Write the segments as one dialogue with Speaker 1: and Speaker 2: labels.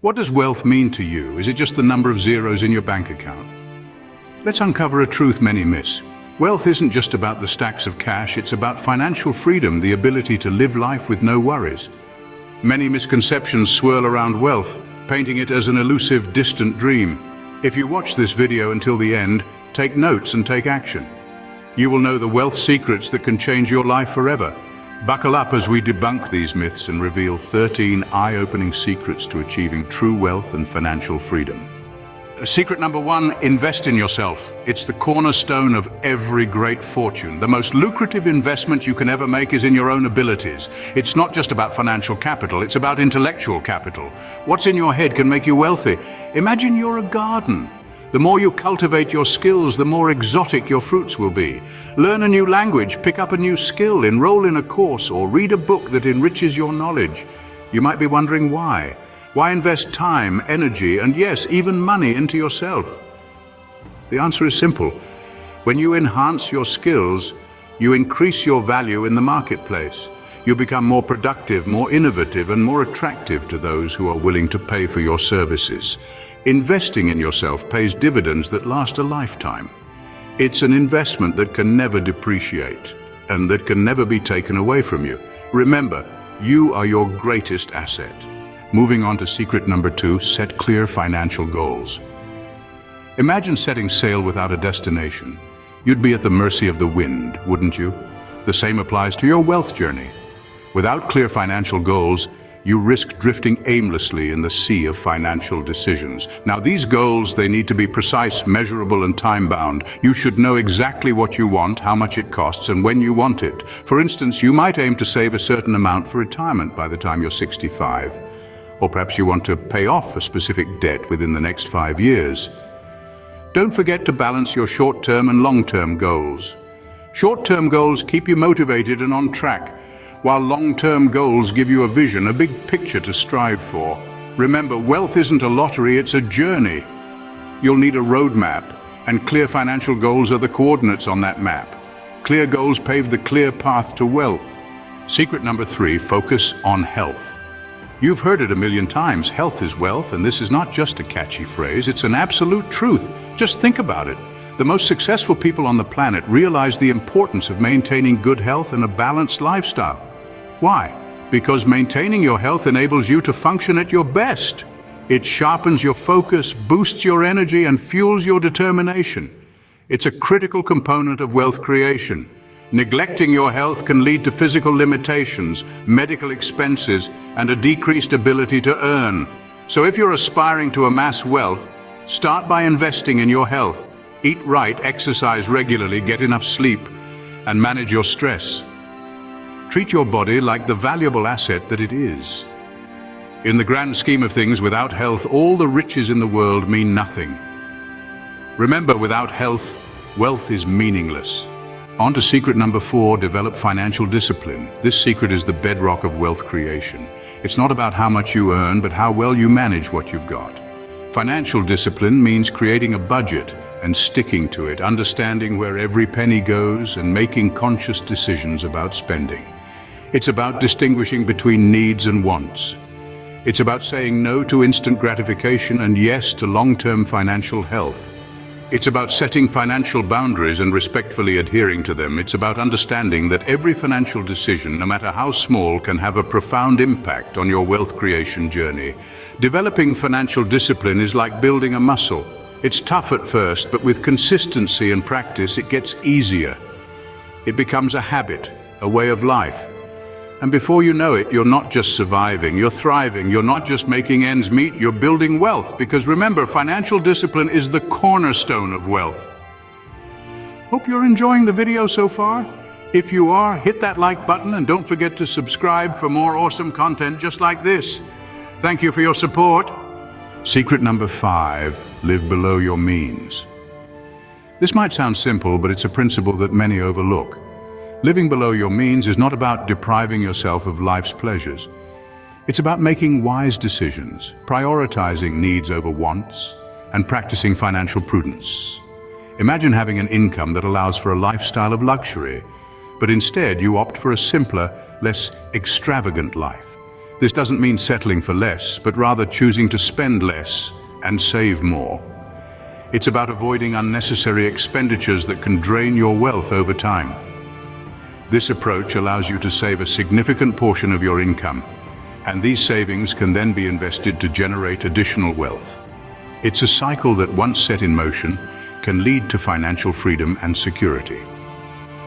Speaker 1: What does wealth mean to you? Is it just the number of zeros in your bank account? Let's uncover a truth many miss. Wealth isn't just about the stacks of cash, it's about financial freedom, the ability to live life with no worries. Many misconceptions swirl around wealth, painting it as an elusive, distant dream. If you watch this video until the end, take notes and take action. You will know the wealth secrets that can change your life forever. Buckle up as we debunk these myths and reveal 13 eye-opening secrets to achieving true wealth and financial freedom. Secret number 1, invest in yourself. It's the cornerstone of every great fortune. The most lucrative investment you can ever make is in your own abilities. It's not just about financial capital, it's about intellectual capital. What's in your head can make you wealthy. Imagine you're a garden. The more you cultivate your skills, the more exotic your fruits will be. Learn a new language, pick up a new skill, enroll in a course, or read a book that enriches your knowledge. You might be wondering why. Why invest time, energy, and yes, even money into yourself? The answer is simple. When you enhance your skills, you increase your value in the marketplace. You become more productive, more innovative, and more attractive to those who are willing to pay for your services. Investing in yourself pays dividends that last a lifetime. It's an investment that can never depreciate and that can never be taken away from you. Remember, you are your greatest asset. Moving on to secret number 2, set clear financial goals. Imagine setting sail without a destination. You'd be at the mercy of the wind, wouldn't you? The same applies to your wealth journey. Without clear financial goals, you risk drifting aimlessly in the sea of financial decisions. Now, these goals, they need to be precise, measurable, and time-bound. You should know exactly what you want, how much it costs, and when you want it. For instance, you might aim to save a certain amount for retirement by the time you're 65. Or perhaps you want to pay off a specific debt within the next 5 years. Don't forget to balance your short-term and long-term goals. Short-term goals keep you motivated and on track, while long-term goals give you a vision, a big picture to strive for. Remember, wealth isn't a lottery, it's a journey. You'll need a roadmap, and clear financial goals are the coordinates on that map. Clear goals pave the clear path to wealth. Secret number 3, focus on health. You've heard it a million times, health is wealth, and this is not just a catchy phrase, it's an absolute truth. Just think about it. The most successful people on the planet realize the importance of maintaining good health and a balanced lifestyle. Why? Because maintaining your health enables you to function at your best. It sharpens your focus, boosts your energy, and fuels your determination. It's a critical component of wealth creation. Neglecting your health can lead to physical limitations, medical expenses, and a decreased ability to earn. So if you're aspiring to amass wealth, start by investing in your health. Eat right, exercise regularly, get enough sleep, and manage your stress. Treat your body like the valuable asset that it is. In the grand scheme of things, without health, all the riches in the world mean nothing. Remember, without health, wealth is meaningless. On to secret number 4, develop financial discipline. This secret is the bedrock of wealth creation. It's not about how much you earn, but how well you manage what you've got. Financial discipline means creating a budget and sticking to it, understanding where every penny goes and making conscious decisions about spending. It's about distinguishing between needs and wants. It's about saying no to instant gratification and yes to long-term financial health. It's about setting financial boundaries and respectfully adhering to them. It's about understanding that every financial decision, no matter how small, can have a profound impact on your wealth creation journey. Developing financial discipline is like building a muscle. It's tough at first, but with consistency and practice, it gets easier. It becomes a habit, a way of life. And before you know it, you're not just surviving, you're thriving. You're not just making ends meet, you're building wealth. Because remember, financial discipline is the cornerstone of wealth. Hope you're enjoying the video so far. If you are, hit that like button and don't forget to subscribe for more awesome content just like this. Thank you for your support. Secret number 5, live below your means. This might sound simple, but it's a principle that many overlook. Living below your means is not about depriving yourself of life's pleasures. It's about making wise decisions, prioritizing needs over wants, and practicing financial prudence. Imagine having an income that allows for a lifestyle of luxury, but instead you opt for a simpler, less extravagant life. This doesn't mean settling for less, but rather choosing to spend less and save more. It's about avoiding unnecessary expenditures that can drain your wealth over time. This approach allows you to save a significant portion of your income, and these savings can then be invested to generate additional wealth. It's a cycle that, once set in motion, can lead to financial freedom and security.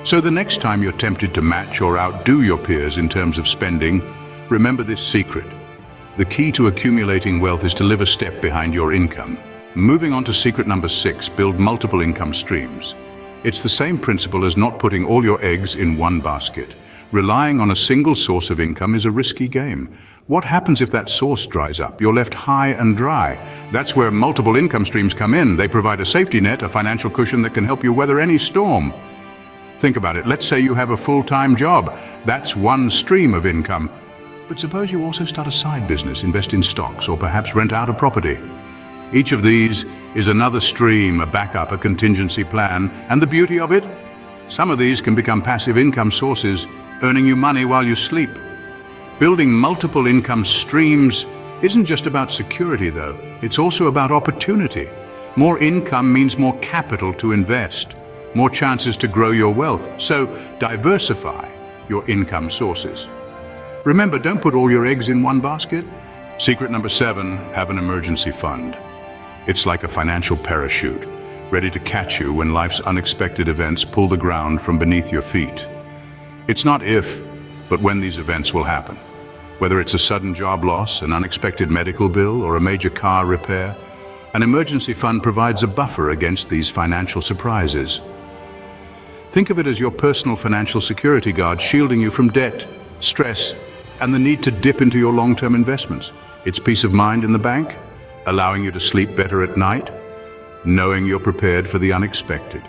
Speaker 1: So the next time you're tempted to match or outdo your peers in terms of spending, remember this secret. The key to accumulating wealth is to live a step behind your income. Moving on to secret number 6, build multiple income streams. It's the same principle as not putting all your eggs in one basket. Relying on a single source of income is a risky game. What happens if that source dries up? You're left high and dry. That's where multiple income streams come in. They provide a safety net, a financial cushion that can help you weather any storm. Think about it. Let's say you have a full-time job. That's one stream of income. But suppose you also start a side business, invest in stocks, or perhaps rent out a property. Each of these is another stream, a backup, a contingency plan. And the beauty of it? Some of these can become passive income sources, earning you money while you sleep. Building multiple income streams isn't just about security, though. It's also about opportunity. More income means more capital to invest, more chances to grow your wealth. So diversify your income sources. Remember, don't put all your eggs in one basket. Secret number 7, have an emergency fund. It's like a financial parachute, ready to catch you when life's unexpected events pull the ground from beneath your feet. It's not if, but when these events will happen. Whether it's a sudden job loss, an unexpected medical bill, or a major car repair, an emergency fund provides a buffer against these financial surprises. Think of it as your personal financial security guard, shielding you from debt, stress, and the need to dip into your long-term investments. It's peace of mind in the bank, allowing you to sleep better at night, knowing you're prepared for the unexpected.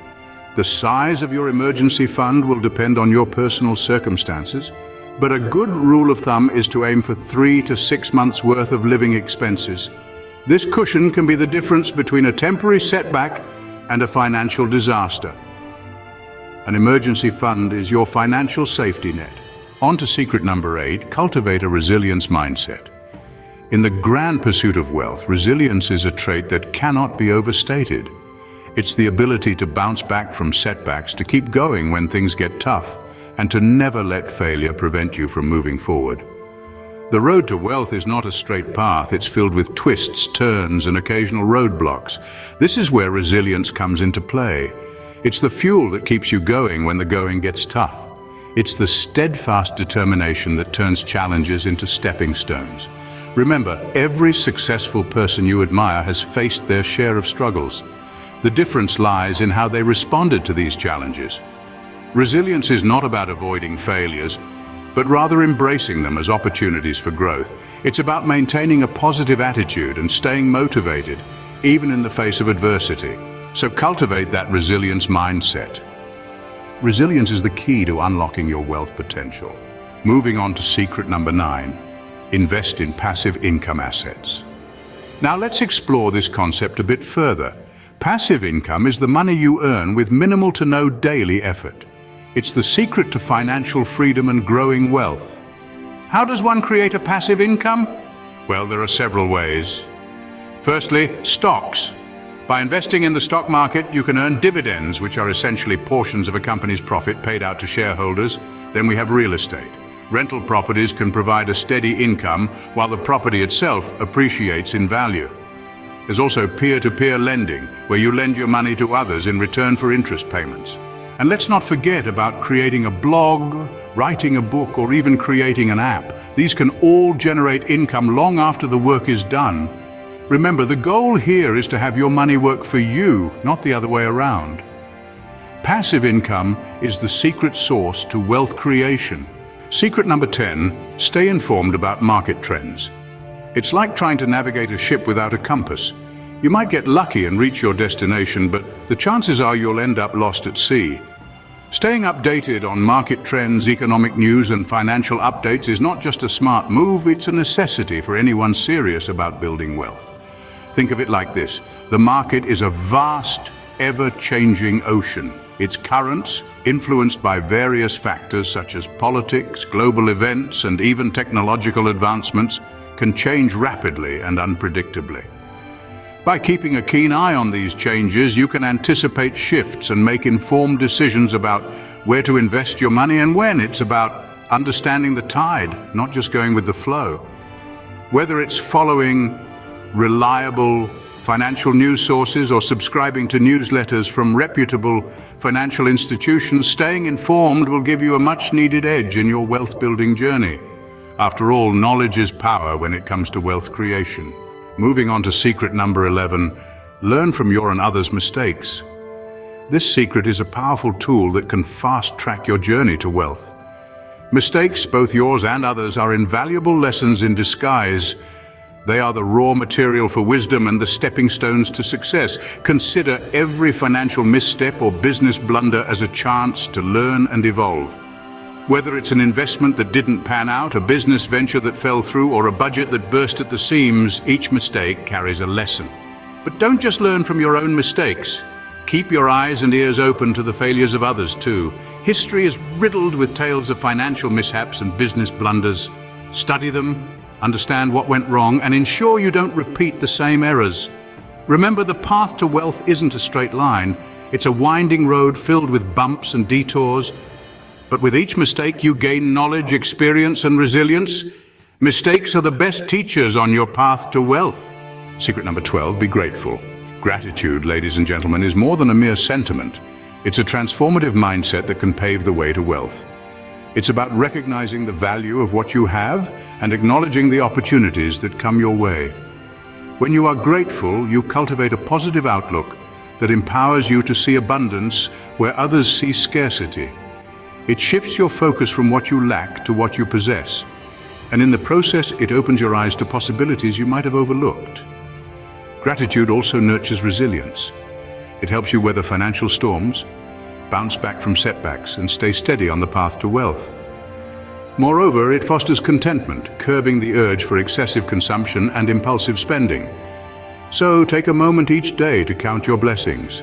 Speaker 1: The size of your emergency fund will depend on your personal circumstances, but a good rule of thumb is to aim for 3 to 6 months' worth of living expenses. This cushion can be the difference between a temporary setback and a financial disaster. An emergency fund is your financial safety net. On to secret number 8, cultivate a resilience mindset. In the grand pursuit of wealth, resilience is a trait that cannot be overstated. It's the ability to bounce back from setbacks, to keep going when things get tough, and to never let failure prevent you from moving forward. The road to wealth is not a straight path. It's filled with twists, turns, and occasional roadblocks. This is where resilience comes into play. It's the fuel that keeps you going when the going gets tough. It's the steadfast determination that turns challenges into stepping stones. Remember, every successful person you admire has faced their share of struggles. The difference lies in how they responded to these challenges. Resilience is not about avoiding failures, but rather embracing them as opportunities for growth. It's about maintaining a positive attitude and staying motivated, even in the face of adversity. So cultivate that resilience mindset. Resilience is the key to unlocking your wealth potential. Moving on to secret number 9, invest in passive income assets. Now let's explore this concept a bit further. Passive income is the money you earn with minimal to no daily effort. It's the secret to financial freedom and growing wealth. How does one create a passive income? Well, there are several ways. Firstly, stocks. By investing in the stock market, you can earn dividends, which are essentially portions of a company's profit paid out to shareholders. Then we have real estate. Rental properties can provide a steady income while the property itself appreciates in value. There's also peer-to-peer lending, where you lend your money to others in return for interest payments. And let's not forget about creating a blog, writing a book, or even creating an app. These can all generate income long after the work is done. Remember, the goal here is to have your money work for you, not the other way around. Passive income is the secret source to wealth creation. Secret number 10, stay informed about market trends. It's like trying to navigate a ship without a compass. You might get lucky and reach your destination, but the chances are you'll end up lost at sea. Staying updated on market trends, economic news, and financial updates is not just a smart move, it's a necessity for anyone serious about building wealth. Think of it like this: the market is a vast, ever-changing ocean. Its currents, influenced by various factors such as politics, global events, and even technological advancements, can change rapidly and unpredictably. By keeping a keen eye on these changes, you can anticipate shifts and make informed decisions about where to invest your money and when. It's about understanding the tide, not just going with the flow. Whether it's following reliable financial news sources or subscribing to newsletters from reputable financial institutions, staying informed will give you a much-needed edge in your wealth-building journey. After all, knowledge is power when it comes to wealth creation. Moving on to secret number 11, learn from your and others' mistakes. This secret is a powerful tool that can fast-track your journey to wealth. Mistakes, both yours and others, are invaluable lessons in disguise. They are the raw material for wisdom and the stepping stones to success. Consider every financial misstep or business blunder as a chance to learn and evolve. Whether it's an investment that didn't pan out, a business venture that fell through, or a budget that burst at the seams, each mistake carries a lesson. But don't just learn from your own mistakes. Keep your eyes and ears open to the failures of others too. History is riddled with tales of financial mishaps and business blunders. Study them, understand what went wrong, and ensure you don't repeat the same errors. Remember, the path to wealth isn't a straight line. It's a winding road filled with bumps and detours. But with each mistake, you gain knowledge, experience, and resilience. Mistakes are the best teachers on your path to wealth. Secret number 12, be grateful. Gratitude, ladies and gentlemen, is more than a mere sentiment. It's a transformative mindset that can pave the way to wealth. It's about recognizing the value of what you have and acknowledging the opportunities that come your way. When you are grateful, you cultivate a positive outlook that empowers you to see abundance where others see scarcity. It shifts your focus from what you lack to what you possess. And in the process, it opens your eyes to possibilities you might have overlooked. Gratitude also nurtures resilience. It helps you weather financial storms, bounce back from setbacks, and stay steady on the path to wealth. Moreover, it fosters contentment, curbing the urge for excessive consumption and impulsive spending. So take a moment each day to count your blessings.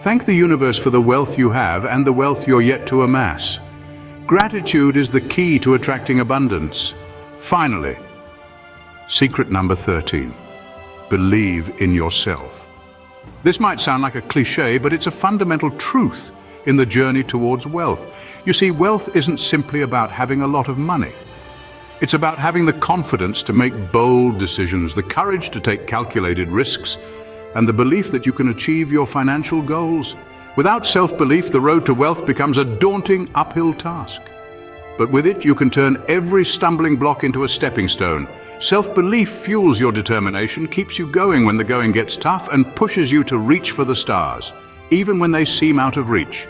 Speaker 1: Thank the universe for the wealth you have and the wealth you're yet to amass. Gratitude is the key to attracting abundance. Finally, secret number 13. Believe in yourself. This might sound like a cliche, but it's a fundamental truth in the journey towards wealth. You see, wealth isn't simply about having a lot of money. It's about having the confidence to make bold decisions, the courage to take calculated risks, and the belief that you can achieve your financial goals. Without self-belief, the road to wealth becomes a daunting uphill task. But with it, you can turn every stumbling block into a stepping stone. Self-belief fuels your determination, keeps you going when the going gets tough, and pushes you to reach for the stars, even when they seem out of reach.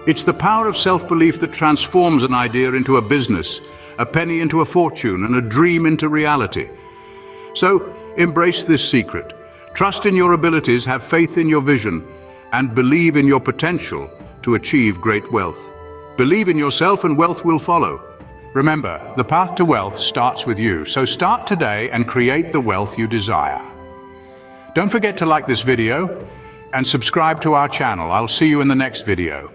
Speaker 1: It's the power of self-belief that transforms an idea into a business, a penny into a fortune, and a dream into reality. So, embrace this secret. Trust in your abilities, have faith in your vision, and believe in your potential to achieve great wealth. Believe in yourself and wealth will follow. Remember, the path to wealth starts with you, so start today and create the wealth you desire. Don't forget to like this video and subscribe to our channel. I'll see you in the next video.